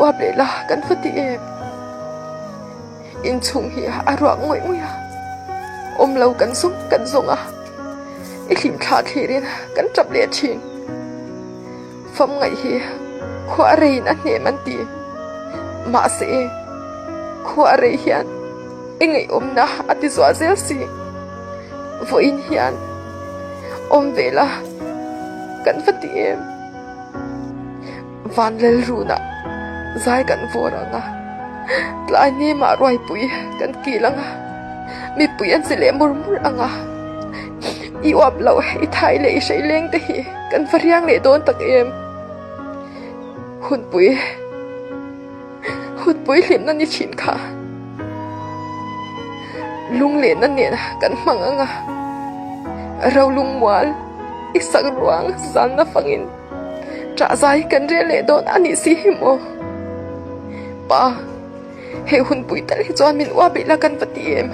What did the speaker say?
wap le la kan fati em in chung hi a ruak ngoi ngoi om lo kan sung kan zonga i hlim tha thirin kan trap le thin fam ngai hi khwa rein a hne man ti ma se khwa re hian engai om na ati zwa zel si vo in hian om vela kan fati em van lel runa zai kan voranga tlai ne ma roi pui kan kilanga mi pui an sile murmur anga i wap lo i thai le i sei leng te hi kan variang le don tak em hun pui hlim na ni chin kha lung le na ne kan mang anga rau lung mual i sak ruang zan na fangin tra zai kan re le don ani si himo pa he hun pui tal hi chuan min wa be la kan pati em